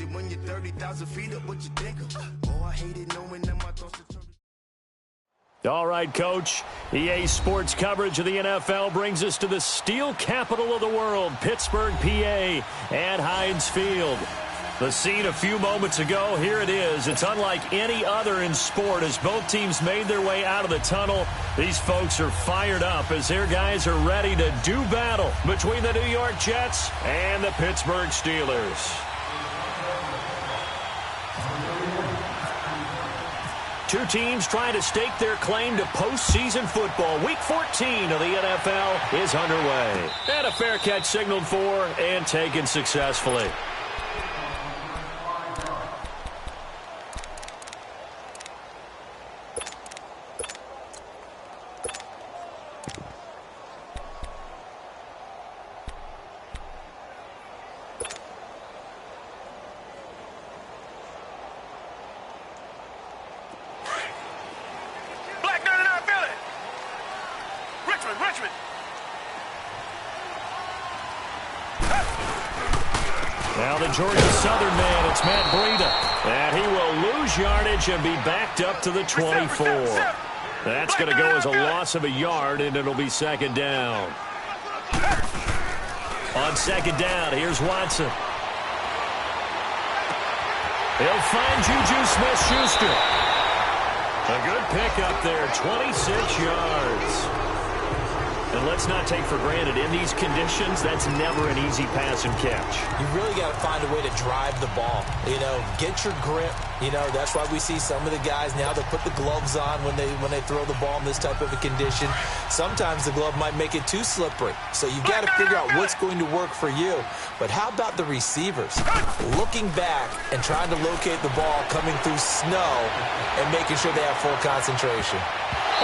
imagine when you're 30,000 feet up, what you think of? Oh, I hate it knowing that my thoughts are... All right, Coach. EA Sports coverage of the NFL brings us to the steel capital of the world, Pittsburgh, PA, at Heinz Field. The scene a few moments ago, here it is. It's unlike any other in sport as both teams made their way out of the tunnel. These folks are fired up as their guys are ready to do battle between the New York Jets and the Pittsburgh Steelers. Two teams trying to stake their claim to postseason football. Week 14 of the NFL is underway. And a fair catch signaled for and taken successfully. Now the Georgia Southern man, it's Matt Breida. And he will lose yardage and be backed up to the 24. That's going to go as a loss of a yard, and it'll be second down. On second down, here's Watson. He'll find Juju Smith-Schuster. A good pickup there, 26 yards. And let's not take for granted, in these conditions, that's never an easy pass and catch. You really got to find a way to drive the ball. You know, get your grip. You know, that's why we see some of the guys now that put the gloves on when they throw the ball in this type of a condition. Sometimes the glove might make it too slippery. So you've got to figure out what's going to work for you. But how about the receivers? Looking back and trying to locate the ball coming through snow and making sure they have full concentration.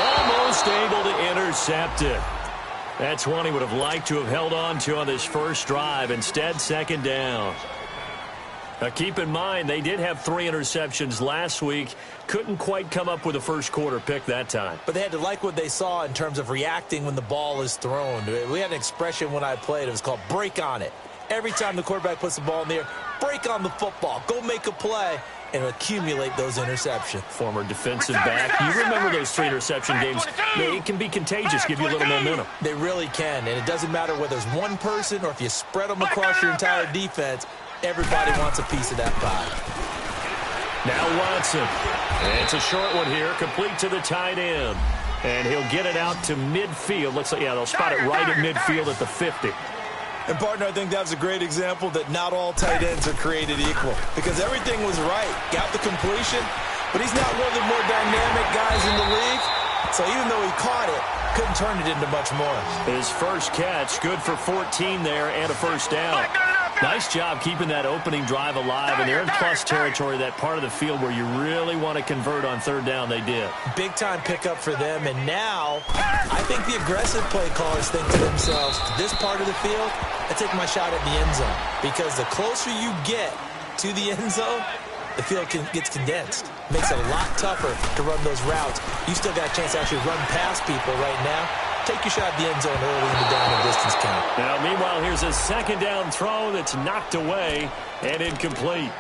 Almost able to intercept it. That's one he would have liked to have held on to on this first drive. Instead, second down. Now, keep in mind, they did have 3 interceptions last week. Couldn't quite come up with a first quarter pick that time. But they had to like what they saw in terms of reacting when the ball is thrown. We had an expression when I played. It was called break on it. Every time the quarterback puts the ball in the air, break on the football. Go make a play and accumulate those interceptions. Former defensive back. You remember those 3 interception games. It can be contagious, give you a little momentum. They really can, and it doesn't matter whether it's one person or if you spread them across your entire defense, everybody wants a piece of that pie. Now Watson. It's a short one here, complete to the tight end. And he'll get it out to midfield. Looks like, yeah, they'll spot it right at midfield at the 50. And, partner, I think that's a great example that not all tight ends are created equal because everything was right. Got the completion, but he's not one of the more dynamic guys in the league. So even though he caught it, couldn't turn it into much more. His first catch, good for 14 there and a first down. Nice job keeping that opening drive alive, and they're in plus territory, that part of the field where you really want to convert on third down. They did. Big-time pickup for them, and now I think the aggressive play callers think to themselves, this part of the field, I take my shot at the end zone, because the closer you get to the end zone, the field gets condensed. Makes it a lot tougher to run those routes. You still got a chance to actually run past people right now. Take your shot at the end zone early in the down and distance count. Now, meanwhile, here's a second down throw that's knocked away and incomplete.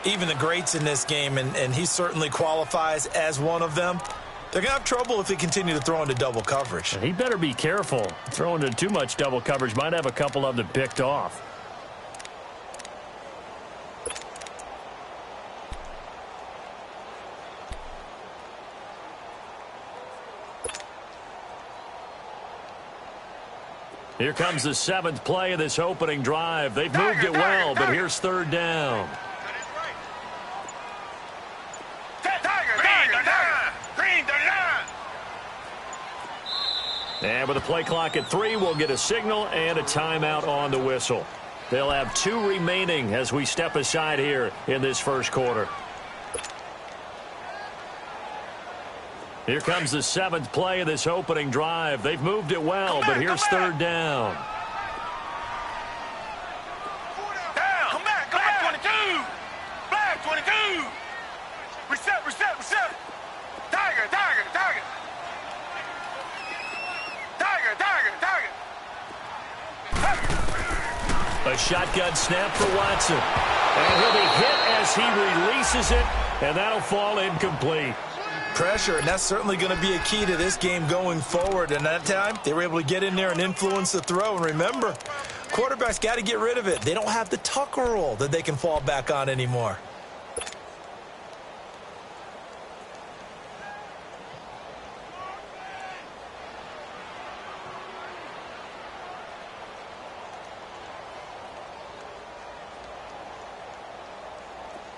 Even the greats in this game, and he certainly qualifies as one of them, they're going to have trouble if they continue to throw into double coverage. He better be careful. Throwing into too much double coverage might have a couple of them picked off. Here comes the 7th play of this opening drive. They've moved it well, but here's third down. And with the play clock at 3, we'll get a signal and a timeout on the whistle. They'll have 2 remaining as we step aside here in this first quarter. Here comes the 7th play of this opening drive. They've moved it well, but here's third down. Come back, 22. Flag 22. Reset. Tiger. A shotgun snap for Watson. And he'll be hit as he releases it, and that'll fall incomplete. Pressure, and that's certainly going to be a key to this game going forward. And that time, they were able to get in there and influence the throw. And remember, quarterbacks got to get rid of it. They don't have the tucker roll that they can fall back on anymore.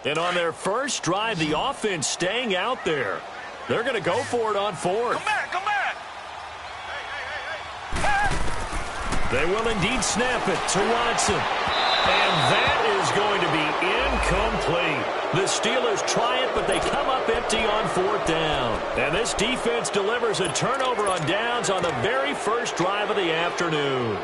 And on their first drive, the offense staying out there. They're going to go for it on fourth. Come back, come back. They will indeed snap it to Watson. And that is going to be incomplete. The Steelers try it, but they come up empty on fourth down. And this defense delivers a turnover on downs on the very first drive of the afternoon.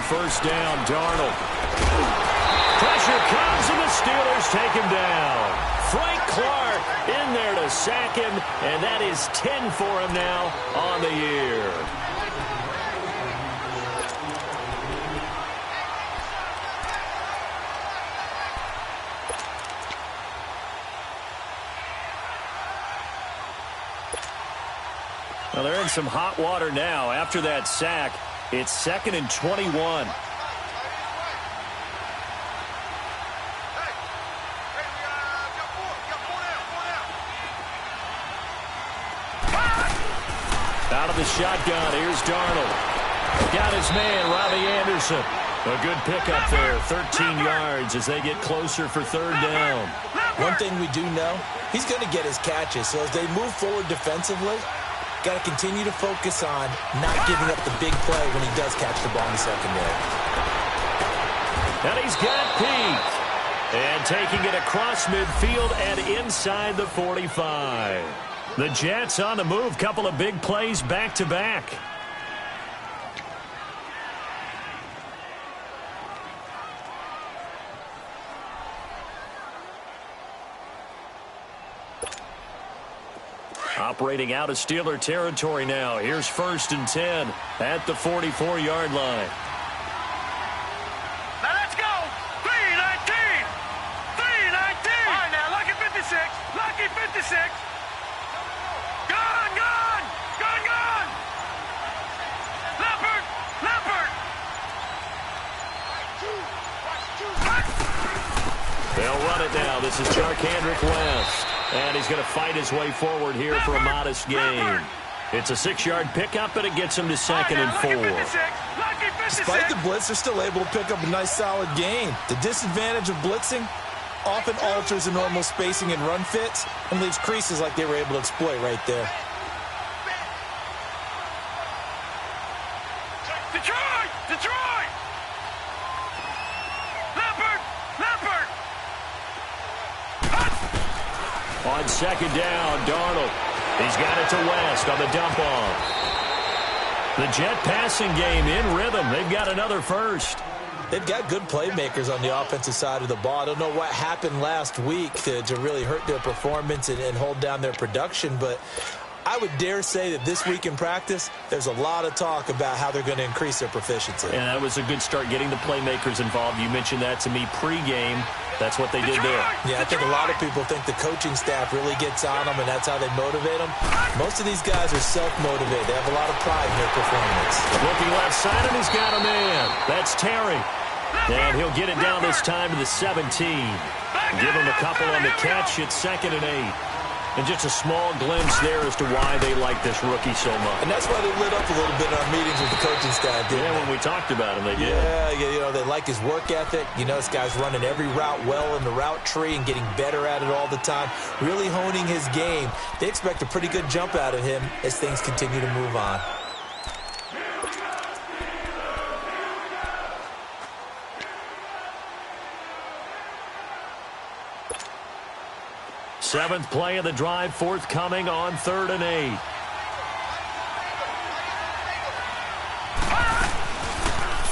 First down, Darnold. Pressure comes, and the Steelers take him down. Frank Clark in there to sack him, and that is 10 for him now on the year. Well, they're in some hot water now after that sack. It's 2nd and 21. Out of the shotgun, here's Darnold. Got his man, Robbie Anderson. A good pickup there, 13 yards as they get closer for third down. One thing we do know, he's going to get his catches. So as they move forward defensively, got to continue to focus on not giving up the big play when he does catch the ball in the secondary. And he's got Pete. And taking it across midfield and inside the 45. The Jets on the move. Couple of big plays back-to-back. Operating out of Steeler territory now. Here's 1st and 10 at the 44-yard line. Now let's go. 3-19. 3-19. All right, now, lucky 56. Lucky 56. Gone, gone. Gone, gone. Leopard. Leopard. They'll run it now. This is Charkandrick West. And he's going to fight his way forward here for a modest gain. It's a 6-yard pickup, and it gets him to 2nd and 4. Despite the blitz, they're still able to pick up a nice, solid gain. The disadvantage of blitzing often alters the normal spacing and run fits and leaves creases like they were able to exploit right there. Detroit! Detroit! Leopard! Leopard! On 2nd down, Darnold. He's got it to West on the dump off. The Jet passing game in rhythm. They've got another first. They've got good playmakers on the offensive side of the ball. I don't know what happened last week to really hurt their performance and hold down their production, but I would dare say that this week in practice, there's a lot of talk about how they're going to increase their proficiency. And that was a good start getting the playmakers involved. You mentioned that to me pregame. That's what they did there. Yeah, I think a lot of people think the coaching staff really gets on them, and that's how they motivate them. Most of these guys are self-motivated. They have a lot of pride in their performance. Looking left side, and he's got a man. That's Terry. And he'll get it down this time to the 17. Give him a couple on the catch. It's 2nd and 8. And just a small glimpse there as to why they like this rookie so much. And that's why they lit up a little bit in our meetings with the coaching staff, didn't they? When we talked about him, they did. Yeah, you know, they like his work ethic. You know, this guy's running every route well in the route tree and getting better at it all the time, really honing his game. They expect a pretty good jump out of him as things continue to move on. 7th play of the drive forthcoming on 3rd and 8.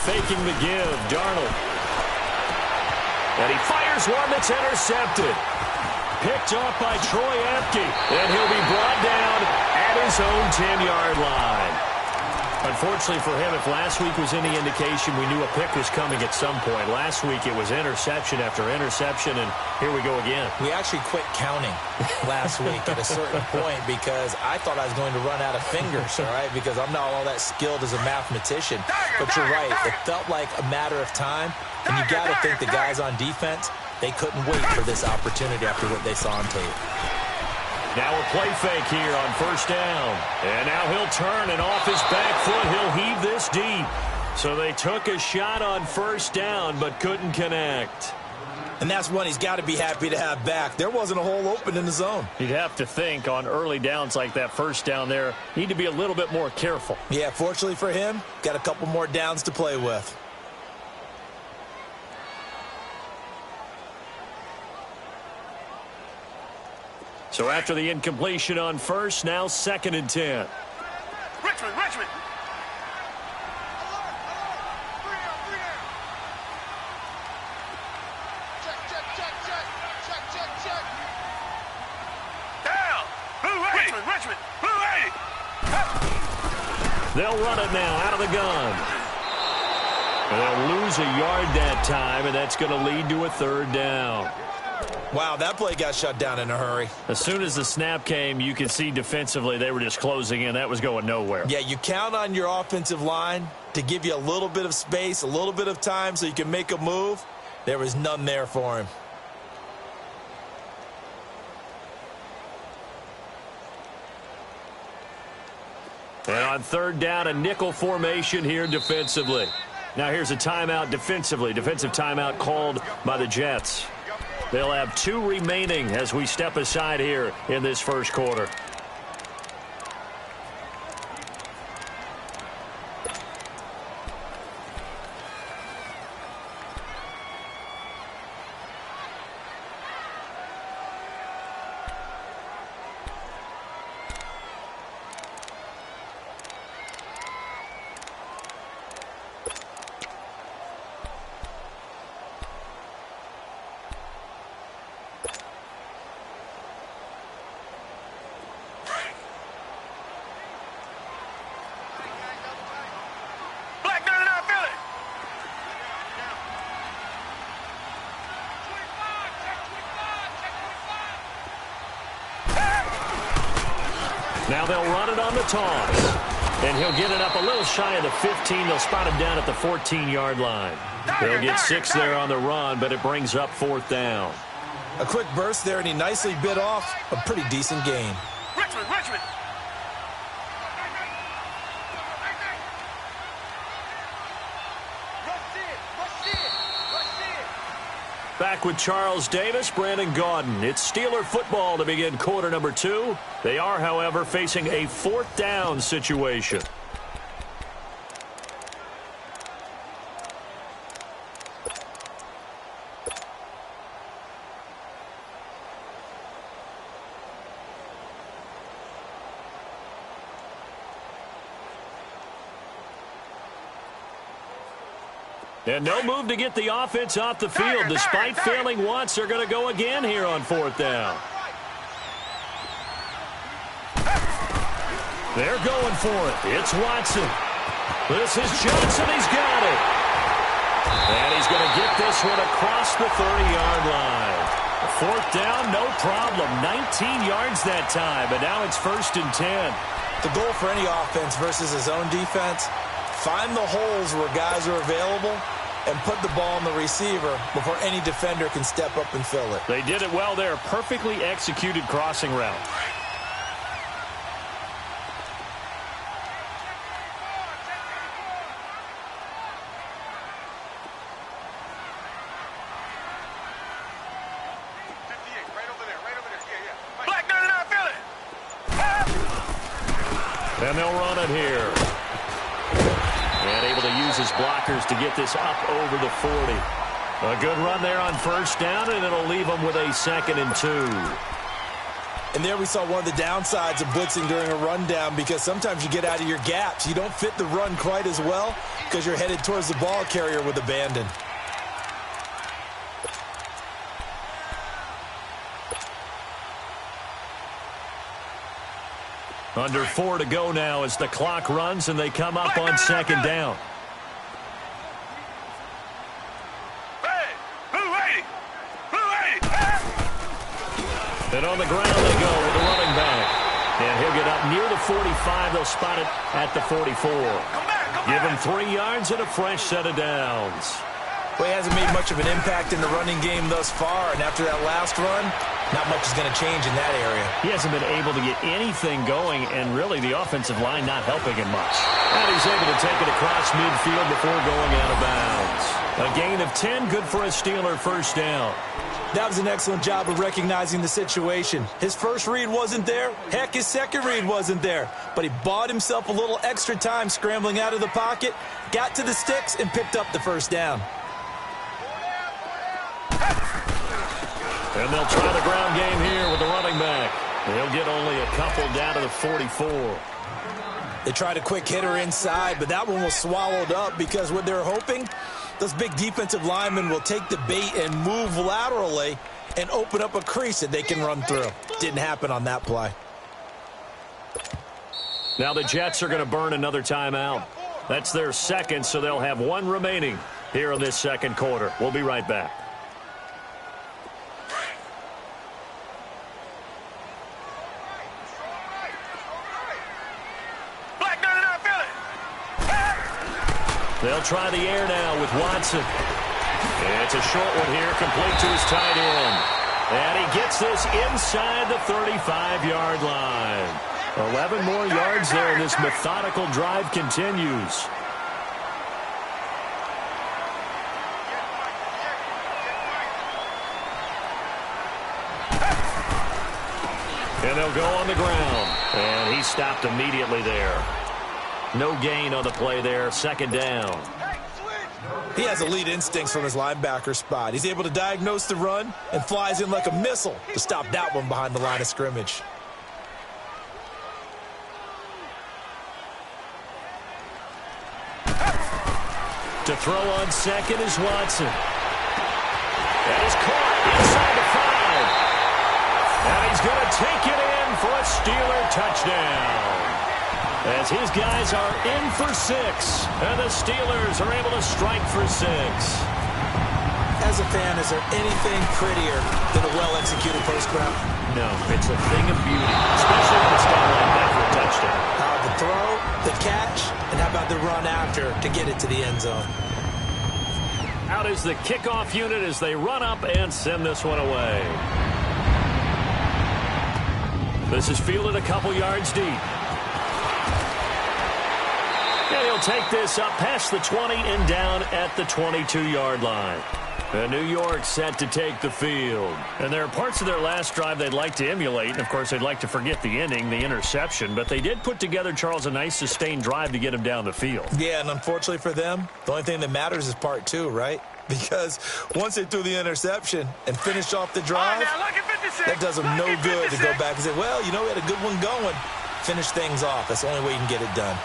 Faking the give, Darnold. And he fires one that's intercepted. Picked off by Troy Apke. And he'll be brought down at his own 10-yard line. Unfortunately for him, if last week was any indication, we knew a pick was coming at some point. Last week it was interception after interception, and here we go again. We actually quit counting last week at a certain point because I thought I was going to run out of fingers, all right, because I'm not all that skilled as a mathematician. But you're right. It felt like a matter of time, and you got to think the guys on defense, they couldn't wait for this opportunity after what they saw on tape. Now a play fake here on 1st down. And now he'll turn, and off his back foot, he'll heave this deep. So they took a shot on 1st down, but couldn't connect. And that's one he's got to be happy to have back. There wasn't a hole open in the zone. You'd have to think on early downs like that 1st down there, need to be a little bit more careful. Yeah, fortunately for him, got a couple more downs to play with. So after the incompletion on 1st, now 2nd and 10. Richmond. Down. Richmond. Blue 80. They'll run it now out of the gun. And they'll lose a yard that time, and that's going to lead to a 3rd down. Wow, that play got shut down in a hurry. As soon as the snap came, you could see defensively they were just closing in. That was going nowhere. Yeah, you count on your offensive line to give you a little bit of space, a little bit of time so you can make a move. There was none there for him. And on 3rd down, a nickel formation here defensively. Now here's a timeout defensively. Defensive timeout called by the Jets. They'll have 2 remaining as we step aside here in this 1st quarter. Now they'll run it on the toss. And he'll get it up a little shy of the 15. They'll spot him down at the 14-yard line. They'll get 6 there on the run, but it brings up 4th down. A quick burst there, and he nicely bit off a pretty decent gain. Richmond. Back with Charles Davis, Brandon Gaudin. It's Steeler football to begin quarter number 2. They are, however, facing a 4th down situation. And no move to get the offense off the field. Despite failing once, they're going to go again here on 4th down. They're going for it. It's Watson. This is Johnson. He's got it. And he's going to get this one across the 30-yard line. 4th down, no problem. 19 yards that time, but now it's 1st and 10. The goal for any offense versus his own defense, find the holes where guys are available and put the ball on the receiver before any defender can step up and fill it. They did it well there. Perfectly executed crossing route. And they'll run it here. And able to use his blockers to get this up over the 40. A good run there on 1st down, and it'll leave them with a 2nd and 2. And there we saw one of the downsides of blitzing during a rundown, because sometimes you get out of your gaps. You don't fit the run quite as well because you're headed towards the ball carrier with abandon. Under 4 to go now as the clock runs and they come up on second down. And on the ground they go with the running back. And he'll get up near the 45. They'll spot it at the 44. Give him 3 yards and a fresh set of downs. Well, he hasn't made much of an impact in the running game thus far, and after that last run, not much is going to change in that area. He hasn't been able to get anything going, and really the offensive line not helping him much. And he's able to take it across midfield before going out of bounds. A gain of 10, good for a Steeler first down. That was an excellent job of recognizing the situation. His first read wasn't there. Heck, his second read wasn't there. But he bought himself a little extra time scrambling out of the pocket, got to the sticks, and picked up the first down. And they'll try the ground game here with the running back. They'll get only a couple down to the 44. They tried a quick hitter inside, but that one was swallowed up because what they're hoping, those big defensive linemen will take the bait and move laterally and open up a crease that they can run through. Didn't happen on that play. Now the Jets are going to burn another timeout. That's their second, so they'll have 1 remaining here in this second quarter. We'll be right back. They'll try the air now with Watson. It's a short one here, complete to his tight end. And he gets this inside the 35-yard line. 11 more yards there, and this methodical drive continues. And they'll go on the ground. And he stopped immediately there. No gain on the play there, second down. He has elite instincts from his linebacker spot. He's able to diagnose the run and flies in like a missile to stop that one behind the line of scrimmage. To throw on second is Watson. That is caught inside the 5. And he's going to take it in for a Steeler touchdown. As his guys are in for 6, and the Steelers are able to strike for 6. As a fan, is there anything prettier than a well-executed post route? No, it's a thing of beauty, especially when it's done like that for a touchdown. The throw, the catch, and how about the run after to get it to the end zone? Out is the kickoff unit as they run up and send this one away. This is fielded a couple yards deep. And he'll take this up past the 20 and down at the 22-yard line. And New York set to take the field. And there are parts of their last drive they'd like to emulate. And, of course, they'd like to forget the ending, the interception. But they did put together, Charles, a nice sustained drive to get him down the field. Yeah, and unfortunately for them, the only thing that matters is part 2, right? Because once they threw the interception and finished off the drive, that does them no good to go back and say, well, you know, we had a good one going. Finish things off. That's the only way you can get it done.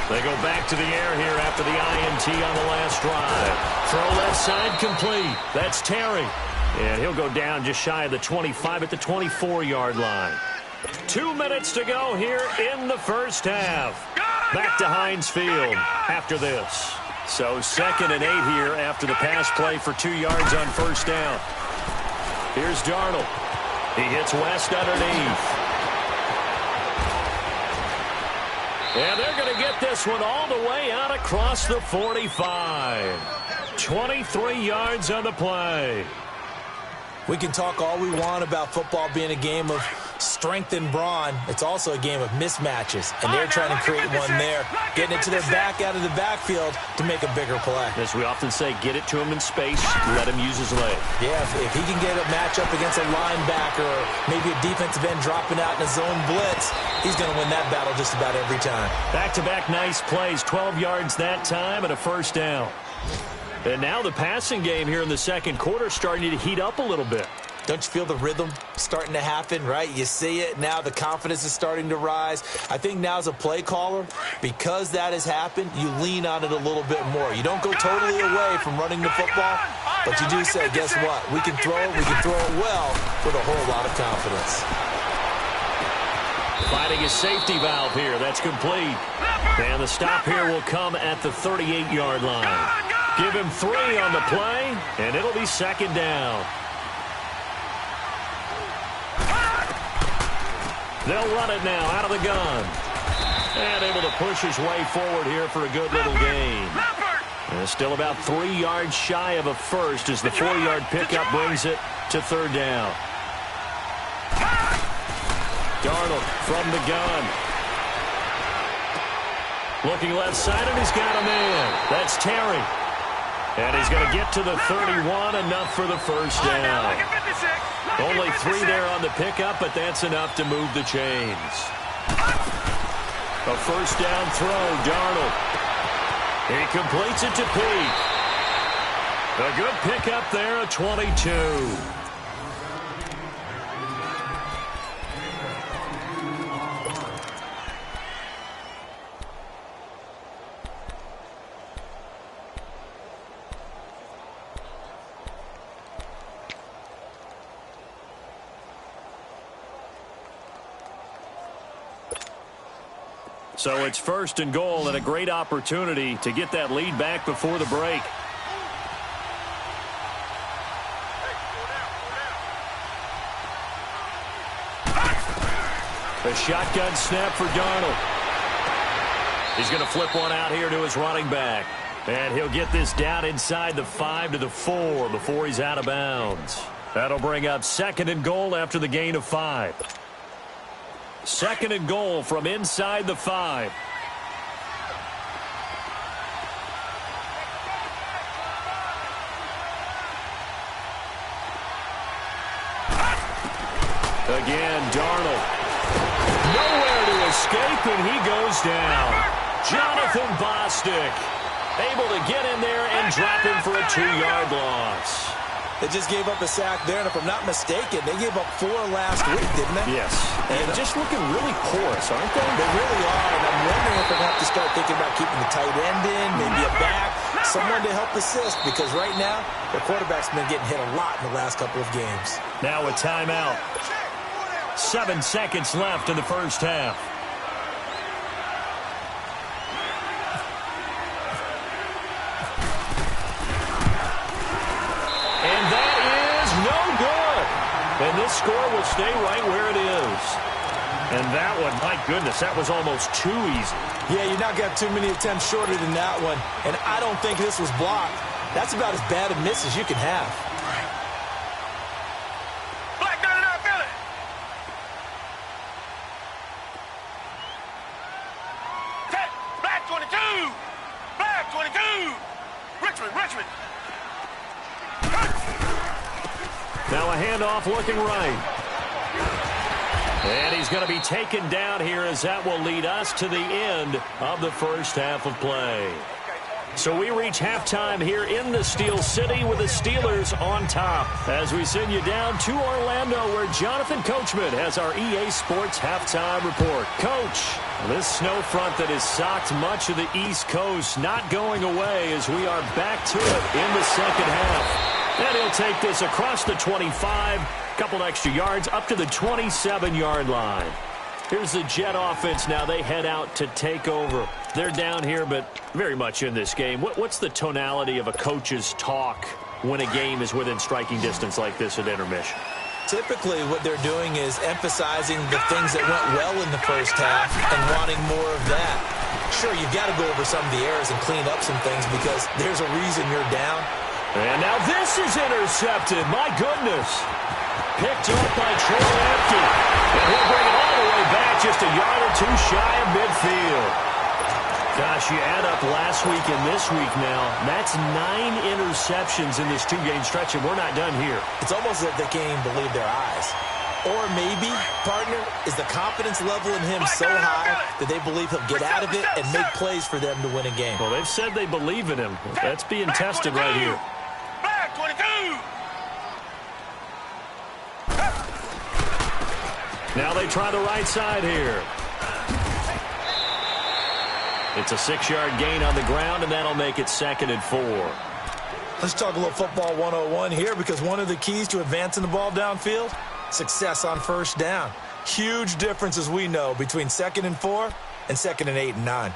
They go back to the air here after the INT on the last drive. Throw left side complete. That's Terry. And he'll go down just shy of the 25 at the 24-yard line. 2 minutes to go here in the first half. Back to Heinz Field after this. So 2nd and 8 here after the pass play for 2 yards on first down. Here's Darnold. He hits West underneath. And they're going to get this one all the way out across the 45. 23 yards on the play. We can talk all we want about football being a game of strength and brawn. It's also a game of mismatches, and they're trying to create one there, getting it to their back out of the backfield to make a bigger play. As we often say, get it to him in space, let him use his leg. Yeah, if he can get a matchup against a linebacker or maybe a defensive end dropping out in a zone blitz, he's going to win that battle just about every time. Back-to-back nice plays, 12 yards that time and a first down. And now the passing game here in the second quarter starting to heat up a little bit. Don't you feel the rhythm starting to happen, right? You see it. Now the confidence is starting to rise. I think now as a play caller, because that has happened, you lean on it a little bit more. You don't go totally away from running the football, but you do say, guess what? We can throw it well with a whole lot of confidence. Finding a safety valve here. That's complete. And the stop here will come at the 38-yard line. Give him 3 on the play, and it'll be second down. They'll run it now out of the gun. And able to push his way forward here for a good little gain. And still about 3 yards shy of a first as the 4-yard pickup brings it to third down. Darnold from the gun. Looking left side, and he's got a man. That's Terry. And he's going to get to the 31, enough for the first down. Only 3 there on the pickup, but that's enough to move the chains. A first down throw, Darnold. He completes it to Pete. A good pickup there, a 22. So it's first and goal, and a great opportunity to get that lead back before the break. A shotgun snap for Darnold. He's going to flip one out here to his running back. And he'll get this down inside the 5 to the 4 before he's out of bounds. That'll bring up second and goal after the gain of 5. Second and goal from inside the 5. Again, Darnold. Nowhere to escape, and he goes down. Jonathan Bostic able to get in there and drop him for a 2-yard loss. They just gave up a sack there, and if I'm not mistaken, they gave up 4 last week, didn't they? Yes. And just looking really porous, aren't they? They really are, and I'm wondering if they're going to have to start thinking about keeping the tight end in, maybe a back, someone to help assist, because right now, their quarterback's been getting hit a lot in the last couple of games. Now a timeout. 7 seconds left in the first half. And this score will stay right where it is. And that one, my goodness, that was almost too easy. Yeah, you not got too many attempts shorter than that one. And I don't think this was blocked. That's about as bad a miss as you can have. Black 99 Philly. Black 22. Black 22. Richmond. Now a handoff looking right. And he's going to be taken down here as that will lead us to the end of the first half of play. So we reach halftime here in the Steel City with the Steelers on top as we send you down to Orlando where Jonathan Coachman has our EA Sports halftime report. Coach, this snow front that has socked much of the East Coast not going away as we are back to it in the second half. And he'll take this across the 25, couple extra yards, up to the 27-yard line. Here's the Jet offense now. They head out to take over. They're down here, but very much in this game. What's the tonality of a coach's talk when a game is within striking distance like this at intermission? Typically, what they're doing is emphasizing the things that went well in the first half and wanting more of that. Sure, you've got to go over some of the errors and clean up some things because there's a reason you're down. And now this is intercepted. My goodness. Picked up by Troy Apke. And he'll bring it all the way back just a yard or two shy of midfield. Gosh, you add up last week and this week now. That's 9 interceptions in this 2-game stretch, and we're not done here. It's almost as if they can't even believe their eyes. Or maybe, partner, is the confidence level in him so high that they believe he'll get out of it and make plays for them to win a game. Well, they've said they believe in him. That's being tested right here. Back 22. Now they try the right side here. It's a 6-yard gain on the ground, and that'll make it 2nd and 4. Let's talk a little football 101 here, because one of the keys to advancing the ball downfield, success on first down. Huge difference, as we know, between 2nd and 4 and 2nd and 8 and 9.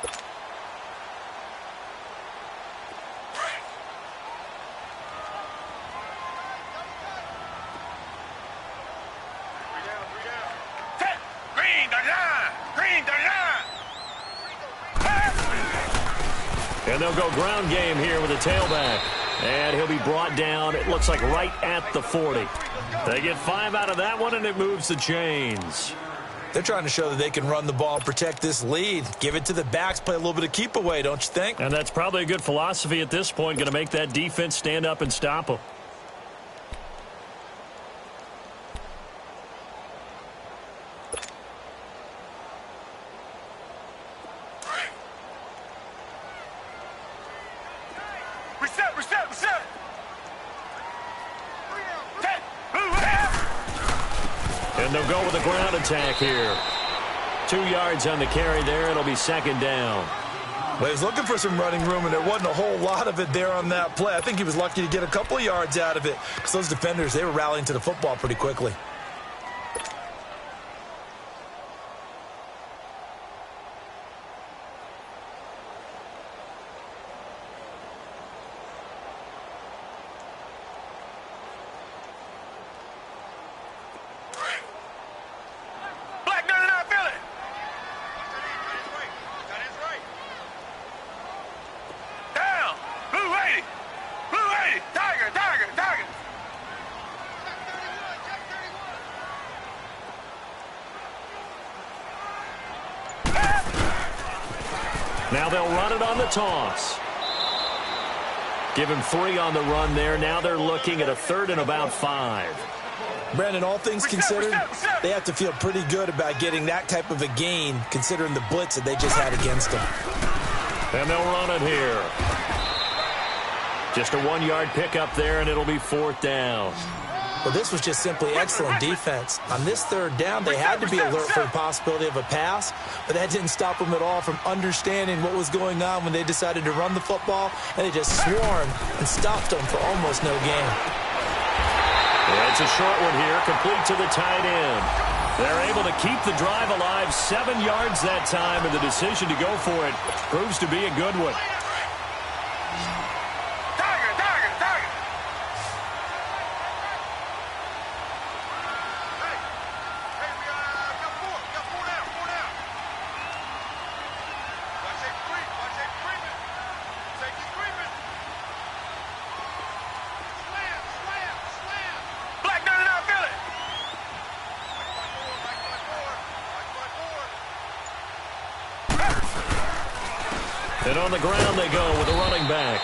Green, the line. Green, the line. And they'll go ground game here with a tailback. And he'll be brought down, it looks like, right at the 40. They get 5 out of that one, and it moves the chains. They're trying to show that they can run the ball and protect this lead. Give it to the backs, play a little bit of keep away, don't you think? And that's probably a good philosophy at this point, going to make that defense stand up and stop them. Reset, reset, reset. And they'll go with a ground attack here. 2 yards on the carry there. It'll be 2nd down. Well, he was looking for some running room, and there wasn't a whole lot of it there on that play. I think he was lucky to get a couple of yards out of it, because those defenders, they were rallying to the football pretty quickly. Now they'll run it on the toss. Give him 3 on the run there. Now they're looking at a 3rd and about 5. Brandon, all things considered, they have to feel pretty good about getting that type of a gain, considering the blitz that they just had against them. And they'll run it here. Just a 1-yard pickup there, and it'll be 4th down. Well, this was just simply excellent defense. On this 3rd down, they had to be alert for the possibility of a pass, but that didn't stop them at all from understanding what was going on when they decided to run the football, and they just swarmed and stopped them for almost no gain. Yeah, it's a short one here, complete to the tight end. They're able to keep the drive alive, 7 yards that time, and the decision to go for it proves to be a good one. And on the ground they go with a running back.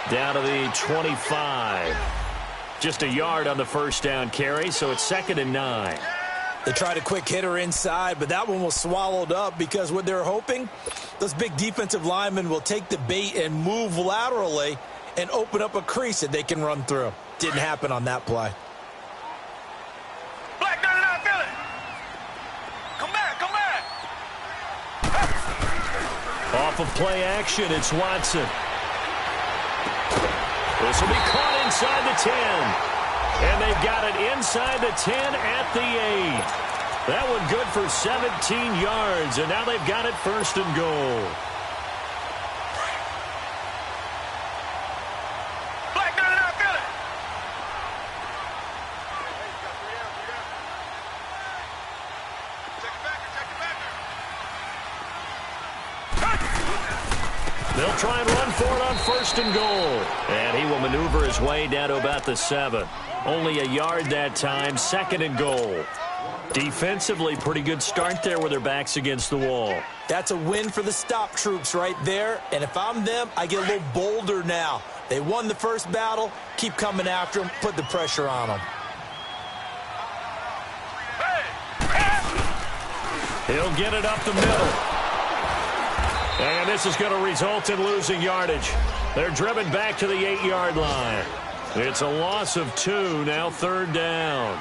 Down to the 25. Just a yard on the first down carry, so it's 2nd and 9. They tried a quick hitter inside, but that one was swallowed up because what they're hoping, those big defensive linemen will take the bait and move laterally and open up a crease that they can run through. Didn't happen on that play. Off of play action, it's Watson. This will be caught inside the 10. And they've got it inside the 10 at the 8. That one good for 17 yards, and now they've got it 1st and goal. They'll try and run for it on 1st and goal. And he will maneuver his way down to about the 7. Only a yard that time, 2nd and goal. Defensively, pretty good start there with their backs against the wall. That's a win for the stop troops right there. And if I'm them, I get a little bolder now. They won the first battle. Keep coming after them. Put the pressure on them. He'll get it up the middle. And this is going to result in losing yardage. They're driven back to the 8-yard line. It's a loss of 2, now 3rd down.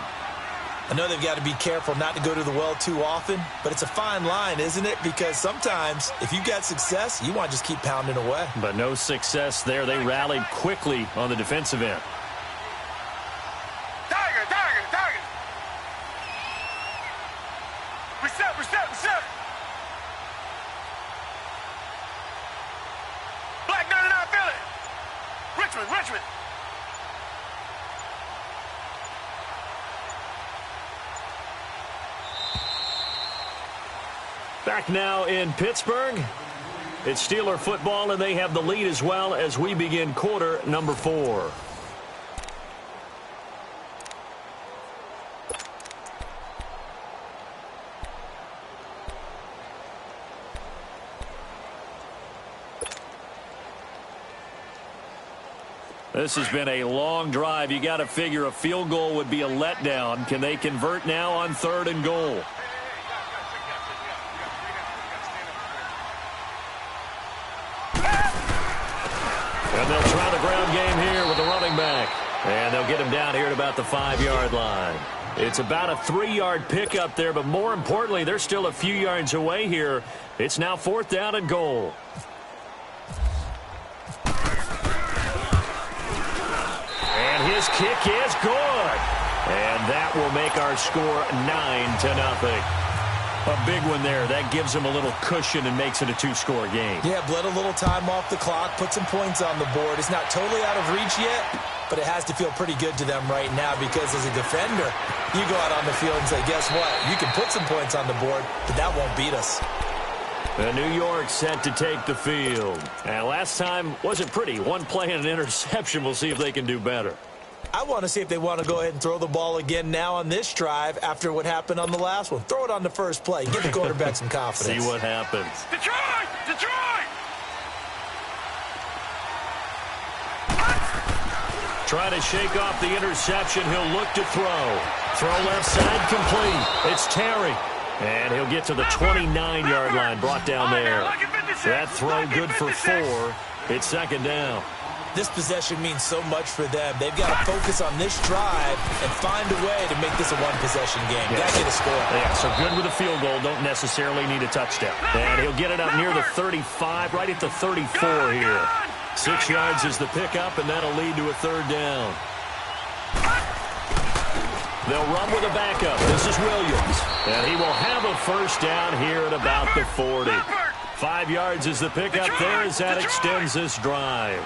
I know they've got to be careful not to go to the well too often, but it's a fine line, isn't it? Because sometimes, if you've got success, you want to just keep pounding away. But no success there. They rallied quickly on the defensive end. Tiger, tiger, tiger. Reset, reset, reset. Black 99 Philly. Richmond, Richmond. Back now in Pittsburgh. It's Steeler football, and they have the lead as well as we begin quarter number 4. This has been a long drive. You got to figure a field goal would be a letdown. Can they convert now on 3rd and goal? And they'll try the ground game here with the running back. And they'll get him down here at about the 5-yard line. It's about a 3-yard pickup there, but more importantly, they're still a few yards away here. It's now 4th down and goal. And his kick is good. And that will make our score 9-0. A big one there. That gives them a little cushion and makes it a 2-score game. Yeah, bled a little time off the clock, put some points on the board. It's not totally out of reach yet, but it has to feel pretty good to them right now because as a defender, you go out on the field and say, guess what? You can put some points on the board, but that won't beat us. And New York set to take the field. And last time wasn't pretty. One play and an interception. We'll see if they can do better. I want to see if they want to go ahead and throw the ball again now on this drive after what happened on the last one. Throw it on the first play. Give the quarterback some confidence. See what happens. Detroit! Detroit! Try to shake off the interception. He'll look to throw. Throw left side complete. It's Terry. And he'll get to the 29-yard line, brought down there. That throw good for 4. It's 2nd down. This possession means so much for them. They've got to focus on this drive and find a way to make this a one-possession game. Yes. Got to get a score. Yeah, so good with a field goal. Don't necessarily need a touchdown. And he'll get it up near the 35, right at the 34 here. 6 yards is the pickup, and that'll lead to a 3rd down. They'll run with a backup. This is Williams. And he will have a 1st down here at about the 40. 5 yards is the pickup there as that extends this drive.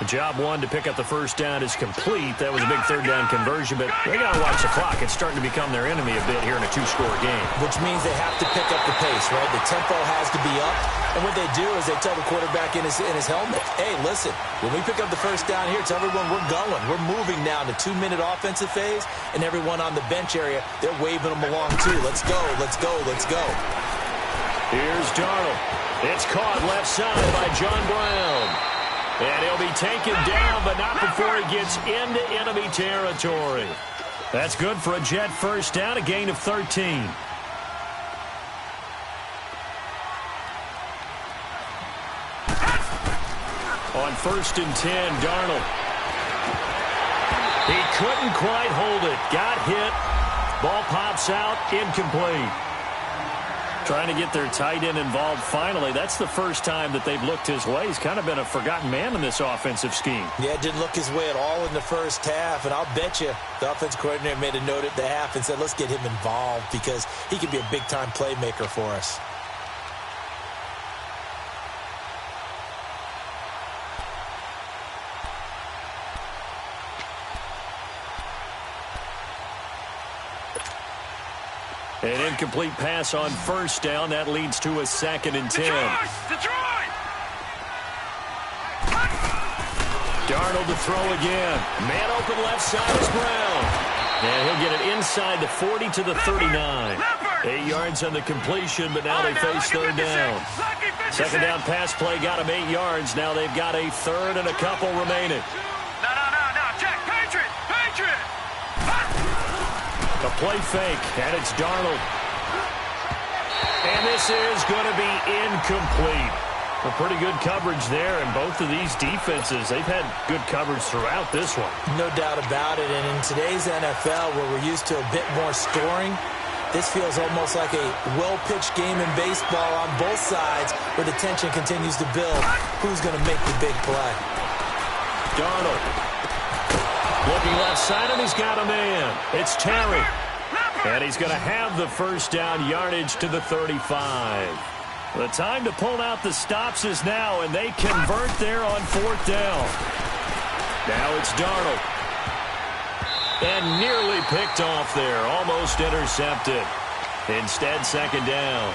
Job 1 to pick up the 1st down is complete. That was a big 3rd down conversion, but they got to watch the clock. It's starting to become their enemy a bit here in a 2-score game. Which means they have to pick up the pace, right? The tempo has to be up. And what they do is they tell the quarterback in his helmet, hey, listen, when we pick up the 1st down here, tell everyone we're going. We're moving now to 2-minute offensive phase, and everyone on the bench area, they're waving them along too. Let's go, let's go, let's go. Here's Darnold. It's caught left side by John Brown. And he'll be taken down, but not before he gets into enemy territory. That's good for a Jet 1st down, a gain of 13. On 1st and 10, Darnold. He couldn't quite hold it. Got hit. Ball pops out, incomplete. Trying to get their tight end involved finally. That's the first time that they've looked his way. He's kind of been a forgotten man in this offensive scheme. Yeah, it didn't look his way at all in the 1st half, and I'll bet you the offense coordinator made a note at the half and said, let's get him involved because he could be a big-time playmaker for us. An incomplete pass on 1st down. That leads to a 2nd and 10. Detroit! Darnold to throw again. Man open left side is Brown. And he'll get it inside the 40 to the 39. 8 yards on the completion, but now they face 3rd down. 2nd down pass play got him 8 yards. Now they've got a 3rd and a couple remaining. No. Check. Patriot! A play fake, and it's Darnold. This is going to be incomplete. A pretty good coverage there, and both of these defenses, they've had good coverage throughout this one. No doubt about it, and in today's NFL, where we're used to a bit more scoring, this feels almost like a well-pitched game in baseball on both sides where the tension continues to build. Who's going to make the big play? Darnold. Looking left side, and he's got a man. It's Terry. And he's going to have the first down yardage to the 35. The time to pull out the stops is now, and they convert there on fourth down. Now it's Darnold. And nearly picked off there, almost intercepted. Instead, second down.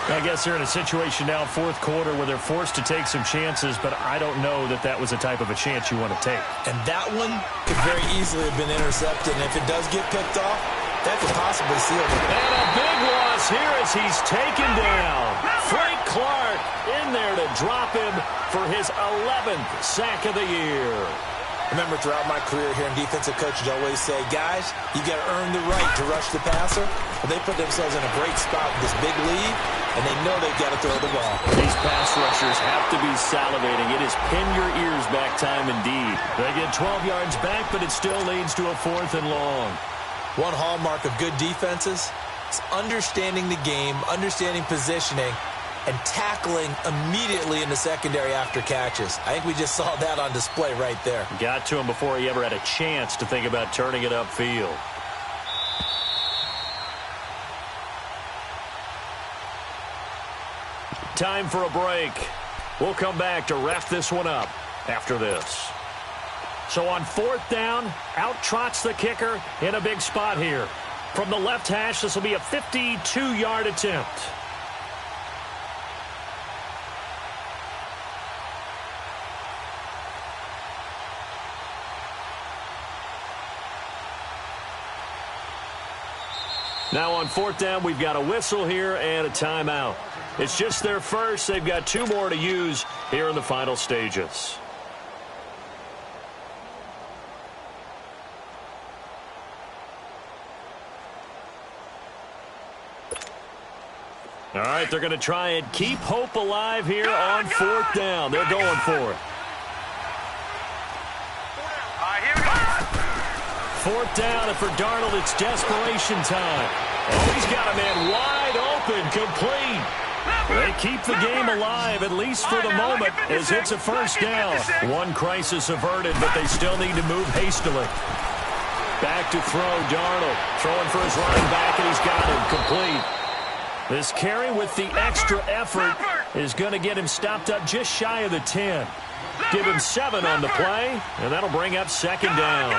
I guess they're in a situation now, fourth quarter, where they're forced to take some chances, but I don't know that that was the type of a chance you want to take. And that one could very easily have been intercepted, and if it does get picked off, that could possibly seal it. And a big loss here as he's taken down. Frank Clark in there to drop him for his 11th sack of the year. Remember, throughout my career here in defensive coaches, I always say, guys, you got to earn the right to rush the passer. But they put themselves in a great spot with this big lead, and they know they've got to throw the ball. These pass rushers have to be salivating. It is pin your ears back time indeed. They get 12 yards back, but it still leads to a 4th and long. One hallmark of good defenses is understanding the game, understanding positioning, and tackling immediately in the secondary after catches. I think we just saw that on display right there. Got to him before he ever had a chance to think about turning it upfield. Time for a break. We'll come back to wrap this one up after this. So on fourth down, out trots the kicker in a big spot here. From the left hash, this will be a 52-yard attempt. Now on fourth down, we've got a whistle here and a timeout. It's just their first. They've got 2 more to use here in the final stages. All right, they're going to try and keep hope alive here on fourth down. They're going for it. Fourth down, and for Darnold, it's desperation time. Oh, he's got a man wide open, complete. They keep the game alive, at least for the moment, as it's a first down. One crisis averted, but they still need to move hastily. Back to throw, Darnold. Throwing for his running back, and he's got him complete. This carry with the extra effort is going to get him stopped up just shy of the 10. Give him 7 on the play, and that'll bring up second down.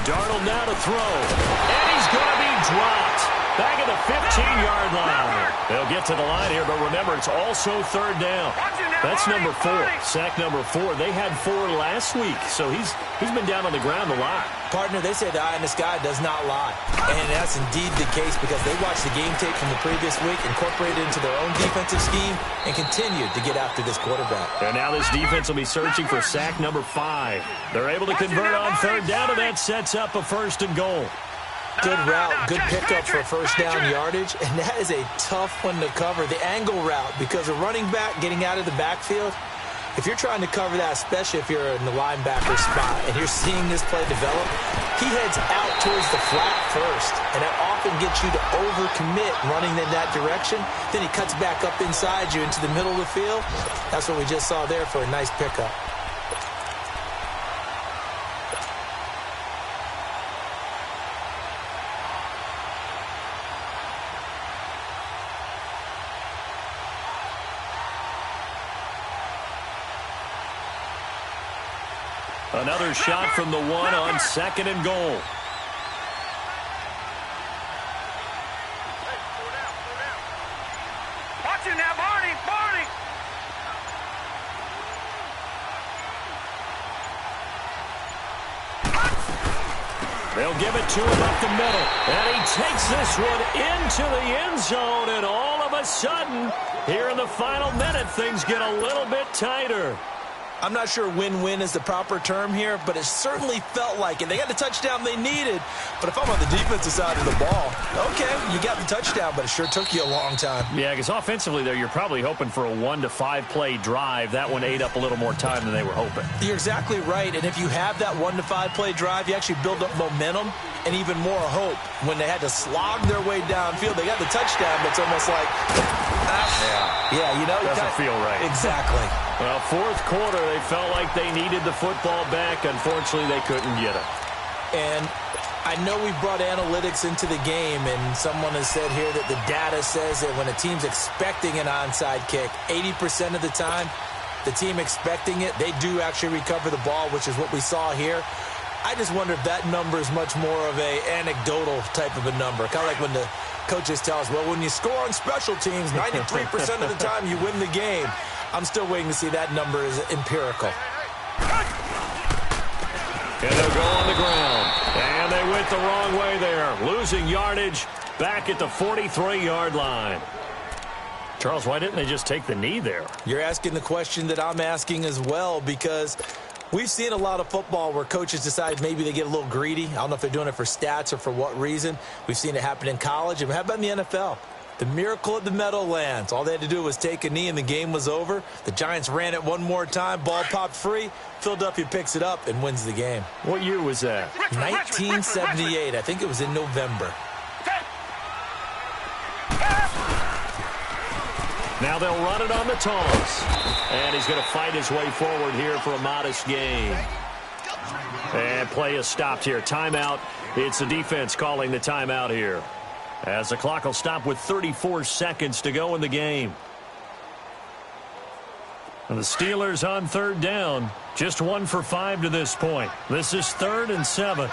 Darnold now to throw, and he's going to be dropped. Back at the 15-yard line. They'll get to the line here, but remember, it's also third down. That's number 4, sack number 4. They had 4 last week, so he's been down on the ground a lot. Partner, they say the eye in the sky does not lie. And that's indeed the case because they watched the game tape from the previous week, incorporated it into their own defensive scheme, and continued to get after this quarterback. And now this defense will be searching for sack number 5. They're able to convert on third down, and that sets up a 1st and goal. Good route, good pickup for first down yardage, and that is a tough one to cover. The angle route, because a running back getting out of the backfield, if you're trying to cover that, especially if you're in the linebacker spot and you're seeing this play develop, he heads out towards the flat first, and that often gets you to overcommit running in that direction. Then he cuts back up inside you into the middle of the field. That's what we just saw there for a nice pickup. Another shot from the 1 on 2nd and goal. Watch it now, Barney! They'll give it to him up the middle. And he takes this one into the end zone. And all of a sudden, here in the final minute, things get a little bit tighter. I'm not sure win-win is the proper term here, but it certainly felt like it. They got the touchdown they needed, but if I'm on the defensive side of the ball, okay, you got the touchdown, but it sure took you a long time. Yeah, because offensively there, you're probably hoping for a 1 to 5 play drive. That one ate up a little more time than they were hoping. You're exactly right, and if you have that 1 to 5 play drive, you actually build up momentum and even more hope. When they had to slog their way downfield, they got the touchdown, but it's almost like, yeah, you know. Doesn't feel right. Exactly. Well, fourth quarter, they felt like they needed the football back. Unfortunately, they couldn't get it. And I know we brought analytics into the game, and someone has said here that the data says that when a team's expecting an onside kick, 80% of the time, the team expecting it, they do actually recover the ball, which is what we saw here. I just wonder if that number is much more of a anecdotal type of a number. Kind of like when the coaches tell us, well, when you score on special teams, 93% of the time you win the game. I'm still waiting to see that number is empirical. And they'll go on the ground. And they went the wrong way there. Losing yardage back at the 43-yard line. Charles, why didn't they just take the knee there? You're asking the question that I'm asking as well, because we've seen a lot of football where coaches decide maybe they get a little greedy. I don't know if they're doing it for stats or for what reason. We've seen it happen in college. And how about in the NFL? The miracle at the Meadowlands. All they had to do was take a knee and the game was over. The Giants ran it one more time. Ball popped free. Philadelphia picks it up and wins the game. What year was that? 1978. I think it was in November. Now they'll run it on the toss. And he's going to fight his way forward here for a modest gain. And play is stopped here. Timeout. It's the defense calling the timeout here, as the clock will stop with 34 seconds to go in the game. And the Steelers on third down. Just 1 for 5 to this point. This is 3rd and 7.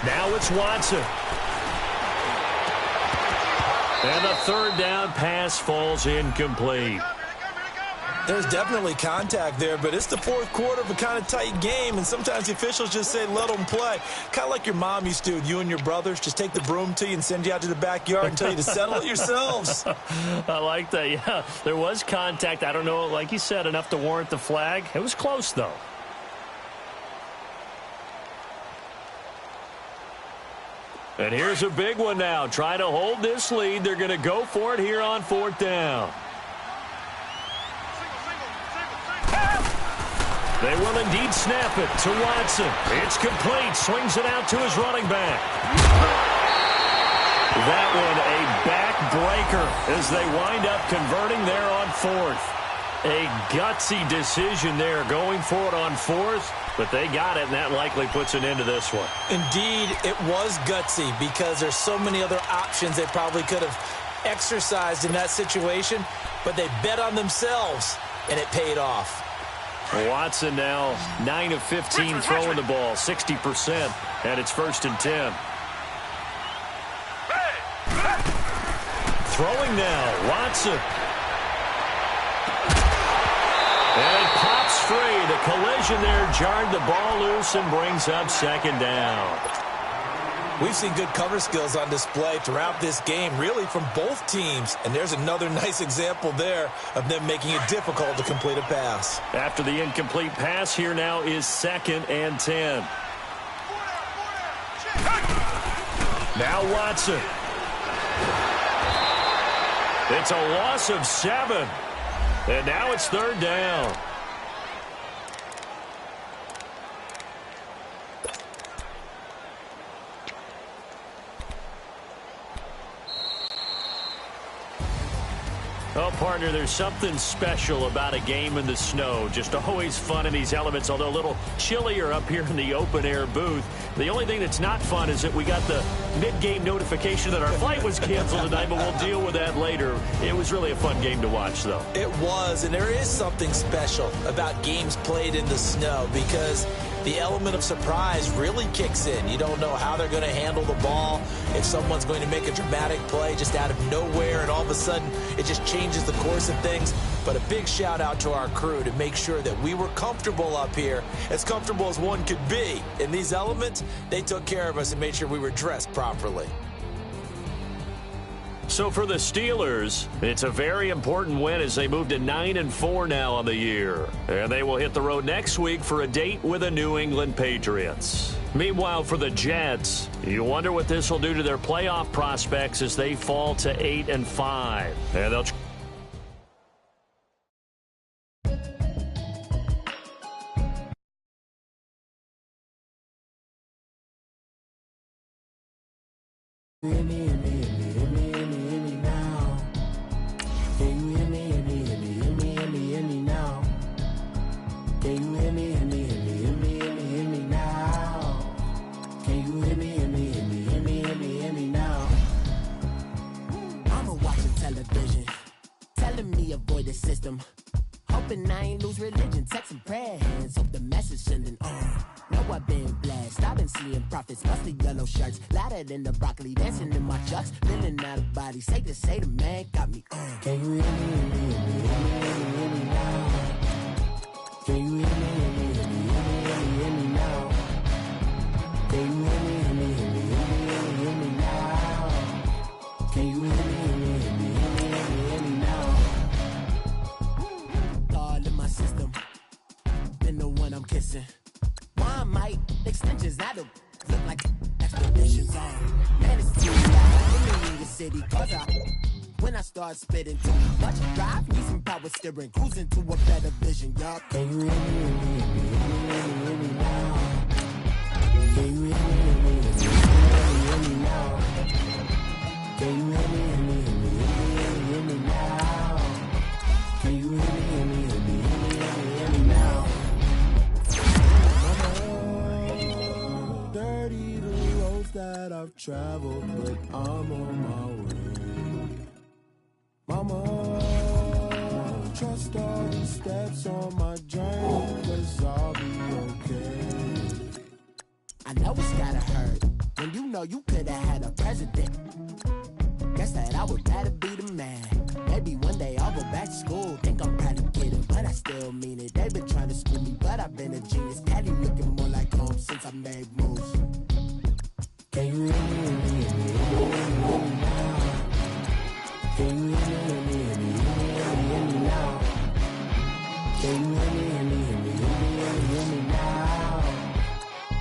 Now it's Watson. And the third down pass falls incomplete. There's definitely contact there, but it's the fourth quarter of a kind of tight game, and sometimes the officials just say, let them play. Kind of like your mom used to with you and your brothers. Just take the broom to you and send you out to the backyard and tell you to settle it yourselves. I like that, yeah. There was contact. I don't know, like you said, enough to warrant the flag. It was close, though. And here's a big one now. Try to hold this lead. They're going to go for it here on 4th down. They will indeed snap it to Watson. It's complete. Swings it out to his running back. That one a backbreaker as they wind up converting there on 4th. A gutsy decision there going for it on 4th, but they got it, and that likely puts an end to this one. Indeed, it was gutsy because there's so many other options they probably could have exercised in that situation, but they bet on themselves, and it paid off. Watson now 9 of 15 throwing the ball, 60%, and it's 1st and 10. Throwing now, Watson. And it pops free. The collision there jarred the ball loose and brings up 2nd down. We've seen good cover skills on display throughout this game, really from both teams. And there's another nice example there of them making it difficult to complete a pass. After the incomplete pass, here now is 2nd and 10. Now Watson. It's a loss of 7. And now it's 3rd down. Oh, partner, there's something special about a game in the snow. Just always fun in these elements, although a little chillier up here in the open-air booth. The only thing that's not fun is that we got the mid-game notification that our flight was canceled tonight, but we'll deal with that later. It was really a fun game to watch, though. It was, and there is something special about games played in the snow because the element of surprise really kicks in. You don't know how they're going to handle the ball, if someone's going to make a dramatic play just out of nowhere, and all of a sudden it just changes the course of things. But a big shout out to our crew to make sure that we were comfortable up here, as comfortable as one could be. In these elements, they took care of us and made sure we were dressed properly. So for the Steelers, it's a very important win as they move to 9-4 now on the year. And they will hit the road next week for a date with the New England Patriots. Meanwhile, for the Jets, you wonder what this will do to their playoff prospects as they fall to 8-5. And they'll hoping I ain't lose religion, texting prayer hands, hope the message sending on. Know I've been blessed, I've been seeing prophets, mostly yellow shirts, lighter than the broccoli, dancing in my chucks, feeling out of body, say the man got me on. Can you hear me now? Can you hear me now? Can you hear me now? Can you hear me now? God in my system, been the one I'm kissing. Why might extensions that'll look like expeditions on? Man, it's too loud in the city, cause when I start spitting too much drive, need some power steering, cruising to a better vision, y'all. Can you hear me now? Can you hear me now? Can you hear me now? Can you hear me now? Mama, dirty the roads that I've traveled, but I'm on my way. Mama, trust all the steps on my journey, 'cause I'll be okay. I know it's gotta hurt when you know you could've had a president. Guess that I would rather be the man. Maybe one day I'll go back to school. Think I'm proud to get it, but I still mean it. They've been trying to school me, but I've been a genius. Daddy looking more like home since I made moves. Can you hear me now? Can you hear me now? Can you hear me now?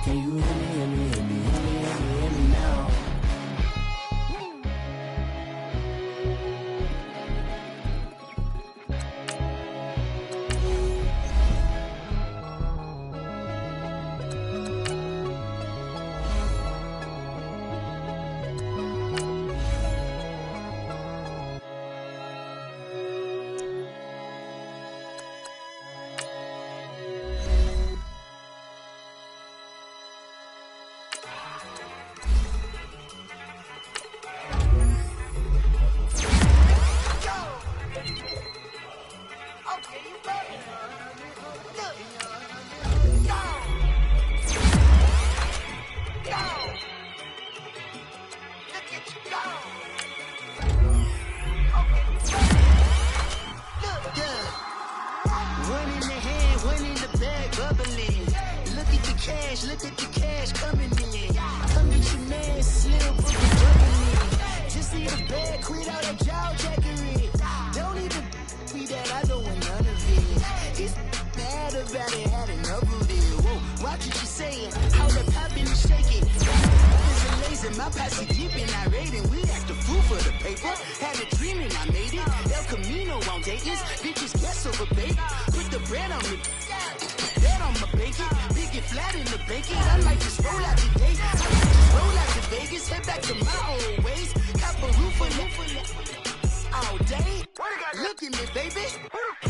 Can you hear me now? Look at the cash coming in. Come get your man, slim, put the money in. Just need a bag, quit all that jaw jackery. Don't even be that, I don't want none of it. He's mad about it, had enough of it. Whoa, watch what you saying, how the poppin' and shaking. It's lazy, my posse deep and I raiding. We act a fool for the paper. Had a dream and I made it. El Camino on Dayton's, bitches guess over bait. Put the bread on me. I'ma bake it, big and flat in the bacon. I like to roll out today. I like to roll out to Vegas, head back to my old ways. Cop a roof all day. Look at me, baby.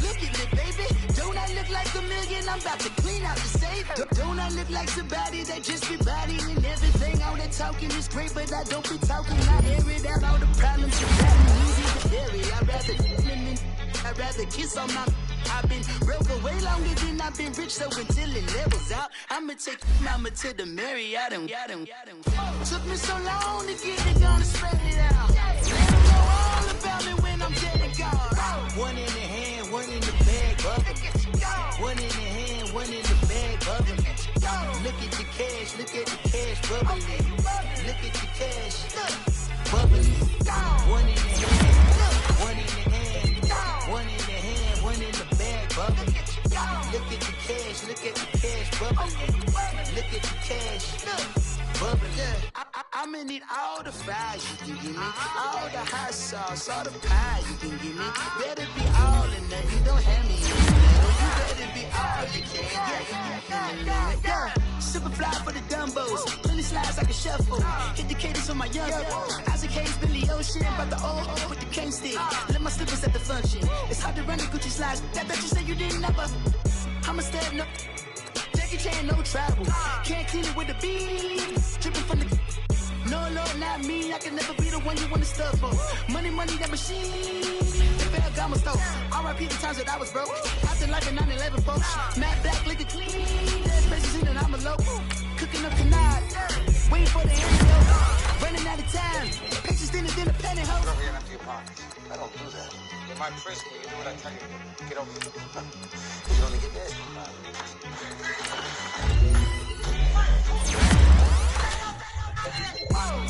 Look at me, baby. Don't I look like a million? I'm about to clean out the safe. Don't I look like somebody that just be bodying everything? All that talking is great, but I don't be talking. I air it out, all the problems are gotten easy to bury. I'd rather kiss on my. I've been broke for way longer than I've been rich, so until it levels out, I'ma take mama to the Marriott and took me so long to get it, gonna spread it out. Let them know all about me when I'm dead and gone. One in the hand, one in the bag, bubble. One in the hand, one in the bag, bubble. Look at the cash, bubbling. Look at the cash, bubbling. One in the bubbling. Look at the cash, bubbling. I'ma need all the fries you can give me, all the hot sauce, all the pie you can give me. Better be all or nothing, don't have me in the middle. You better be all you can, yeah. Super fly for the dumbos, plenty slides like a shuffle. Hit the cadence on my young Isaac Hayes, Billy Ocean, but the old with the cane stick. Let my slippers at the function. It's hard to run the Gucci slides. That bet you say you didn't never. I'ma step no. Jackie Chan, no travel. Can't clean it with the beat. Dripping from the. No, Lord, not me. I can never be the one you want to stuff for. Money, that machine. The bell got my stove. R.I.P. the times that I was broke. I did like a 9/11 folks. Matte black, liquor clean. There's places in and I'm a local. Cooking up canard. Waiting for the antidote. Running out of time. Pictures thinner than a pantyhose. You're over here empty your pockets. I don't do that. In my prison, you do what I tell you. Get over here. You only get this.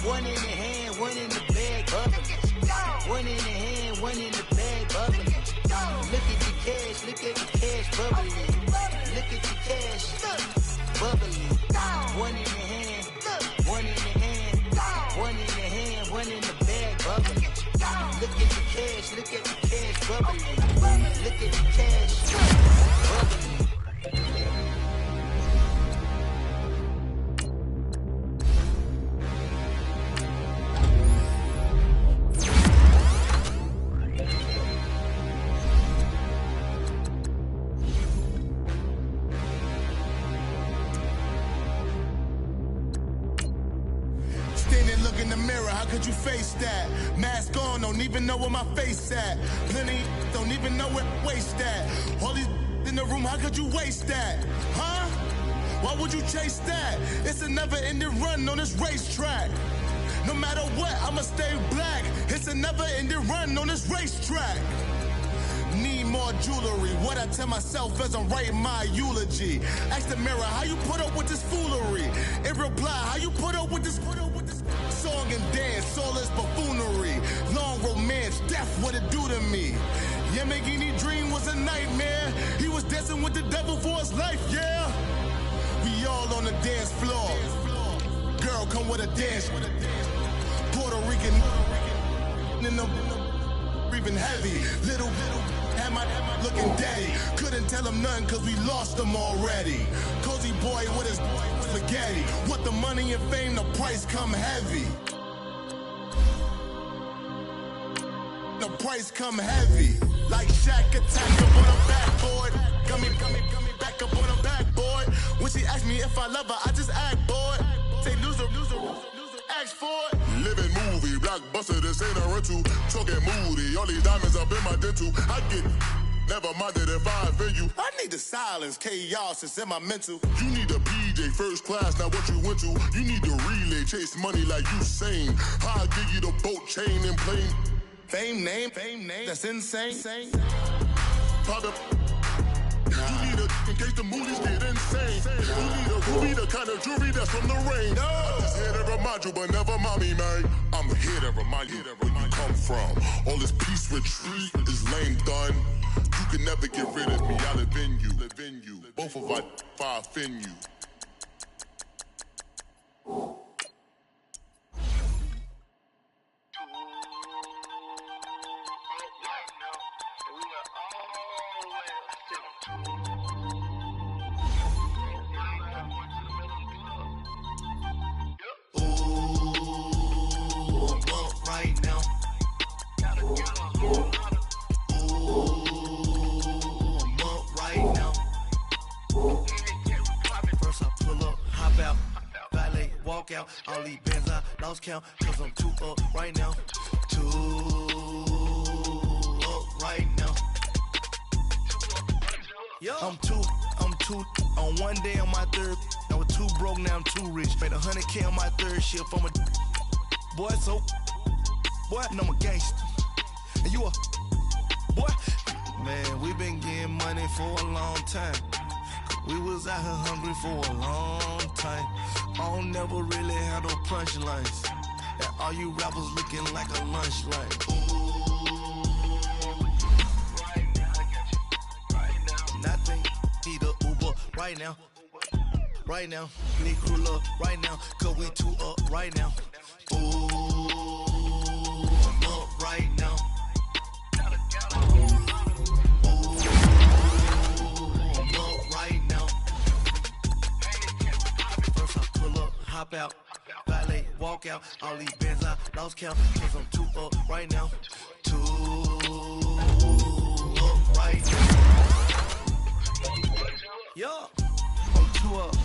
One in the hand, one in the bag, bubbling. One in the hand, one in the bag, bubbling. Look at the cash, bubbling. Look at the cash, bubbling. One in the hand, one in the hand, one in the hand, one in the bag, bubbling. Look at the cash, bubbling. Look at the cash, bubbling. In the mirror, how could you face that? Mask on, don't even know where my face at. Plenty don't even know where waste at. All these in the room, how could you waste that? Huh? Why would you chase that? It's a never-ending run on this racetrack. No matter what, I'ma stay black. It's a never-ending run on this racetrack. Need more jewelry. What I tell myself as I'm writing my eulogy. Ask the mirror, how you put up with this foolery? In reply, how you put up with this song and dance, all this buffoonery. Long romance, death, what it do to me? Yamagini dream was a nightmare. He was dancing with the devil for his life, yeah. We all on the dance floor. Girl, come with a dance. Puerto Rican in the breathing heavy. Little had my looking daddy. Couldn't tell him nothing cause we lost him already. Cozy boy with his spaghetti. What the money and fame, the price come heavy. The price come heavy. Like Shaq attack up on a backboard. Got me back up on a backboard. When she asked me if I love her, I just act bored. Say loser, ask for it. Living movie, blockbuster, this ain't a rental. Talking moody, all these diamonds up in my dental. I get never minded if I offend you. I need the silence, chaos is in my mental. You need a PJ, first class, not what you went to. You need the relay, chase money like you sane. I'll give you the boat, chain, and plane. Fame name, that's insane. Father, you need a in case the movies get insane. You need a ruby, the kind of jewelry that's from the rain. No. I'm just here to remind you, but never mommy, man. I'm here to remind you where you come from. All this peace retreat is lame done. You can never get rid of me. I live in you. Both of us, if I offend you. Out, all these bands I lost count, cause I'm too up right now. Too up right now. I'm too on one day on my third. I was too broke, now I'm too rich. Made 100K on my third shift. I'm a boy, so boy, and I'm a gangster. And you a boy. Man, we been getting money for a long time. We was out here hungry for a long time. I don't never really have no punchlines. And all you rappers looking like a lunch line. Right now, I got you. Right now. Nothing. Need a Uber right now. right now. Need crew love right now, cause we two up right now. Ooh, I'm up right now. Ooh, I'm up right now. First I pull up, hop out, valet, walk out. All these bands I lost count, cause I'm two up right now. Two up right now. Yeah, I'm two up,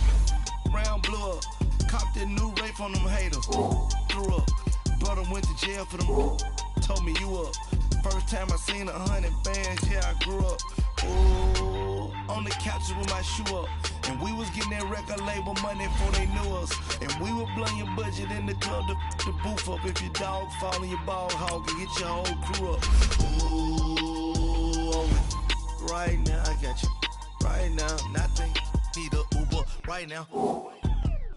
round blew up. Copped that new rape on them haters. Threw up, brother went to jail for them. Told me you up. First time I seen 100 bands, yeah, I grew up. Ooh, on the couches with my shoe up. And we was getting that record label money before they knew us. And we were blowing your budget in the club to the booth up. If your dog fall in your ball hog and get your whole crew up. Ooh, right now, I got you. Right now, nothing. Need a Uber right now.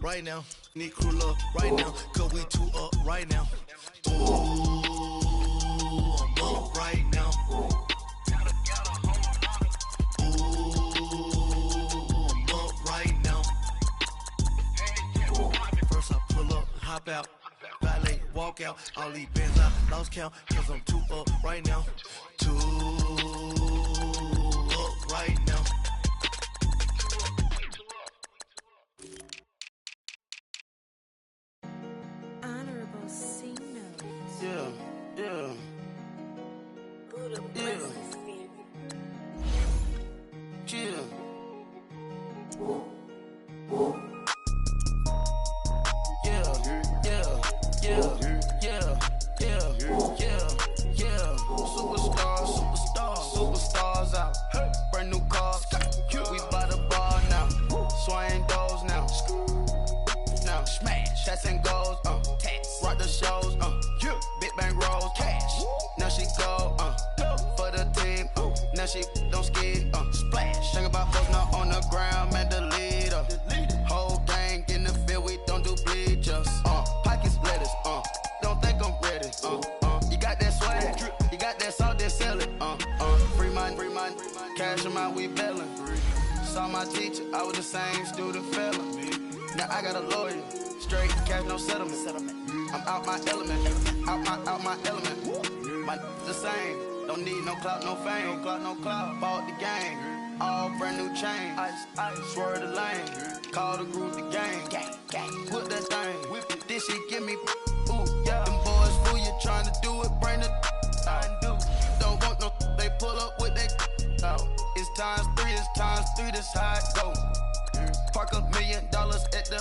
Right now, need crew love right now. Cause we two up right now. Ooh, I'm up right now. Hop out, valet, walk out. All these bands I lost count, cause I'm two up right now. Two up right now. Honorable C notes. Yeah, yeah. Buddha Yeah. Chill. Superstars out. Brand new cars. We by the bar now. Swaying doors now. Now smash. Shots and goals. Rock the shows. Big bang rolls. Cash. Now she go. For the team. Now she don't skid. Splash. Think about folks now on the ground. Man, the leader. Whole gang in the field. We don't do bleachers. Pockets lettuce. Don't think I'm ready. You got that swag. You got that salt, that sell it. Free mind. Cash them out, we bellin'. Saw my teacher, I was the same student fella. Now I got a lawyer. Straight cash, no settlement. I'm out my element. Out my element. My the same. Don't need no clout, no fame. No clout. Bought the game. All brand new chain. Ice. Swerve the lane. Call the group the gang. Whip that thing. Whip it. This shit give me. Ooh, yeah. Them boys fool you trying to do it. Bring the. Don't want no. They pull up with they. It's times 3. That's how it go. Park $1 million at the.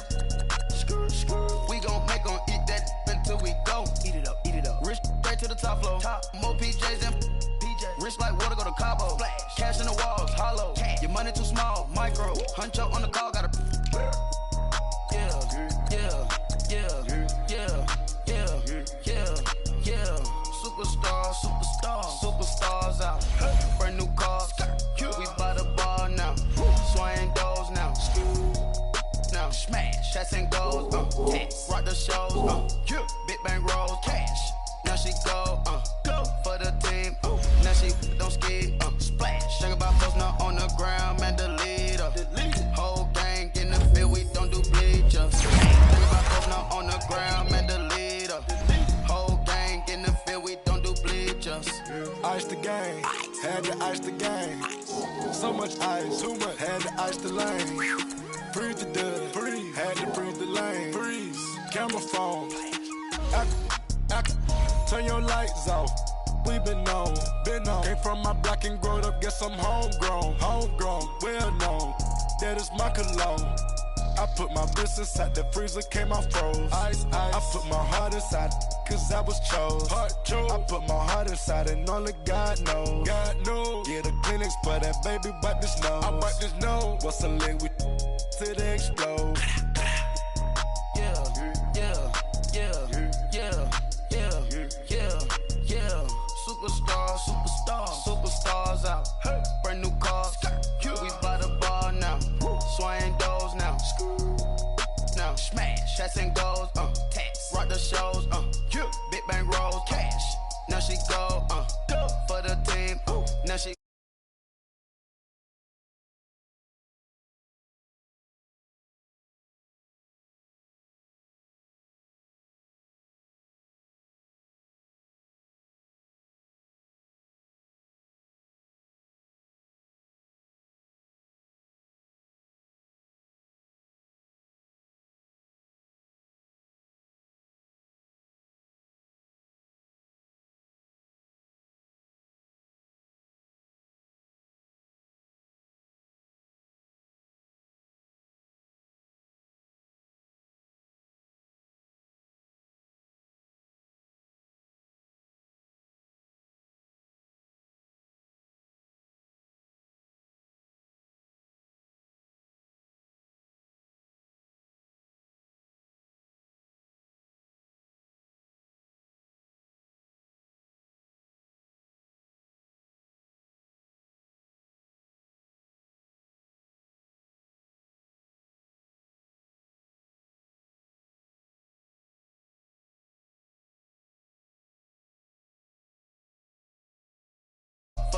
We gon' make 'em eat that until we go. Eat it up. Rich straight to the top floor. More PJs than PJs. Rich like water, go to Cabo. Splash. Cash in the walls, hollow. Cash. Your money too small, micro. Hunch up on the call, gotta. Yeah. Superstars out. Brand new cars. We by the bar now. Swaying doors now. Now smash. Shots and goals. Rock the shows. Big bang rolls. Cash. Now she go. For the team. Now she don't skid. Splash. Think about folks now on the ground. Man, the leader. Whole gang in the field. We don't do bleachers. Think about folks now on the ground. Man, the leader. Whole gang in the field. We don't do bleachers. Ice the game, had to ice the game. So much ice, too much, had to ice the lane. Freeze the dud, freeze, had to freeze the lane. Freeze, camera phone. Turn your lights off. We been on. Came from my block and growed up, guess I'm homegrown, well known. That is my cologne. I put my wrist inside the freezer, came out froze. Ice. I put my heart inside, cause I was chose. I put my heart inside and only God knows. Yeah, the clinics for that baby wipe this nose. I wipe this nose. What's a leg with till they explode? Superstars out. Brand new cars. We by the bar now. Swaying doors now. Now smash. Shots and goals. Rock the shows. Big bang rolls. Cash. Now she go. For the team. Now she.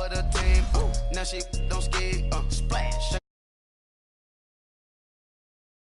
for the team. Now she don't ski, splash.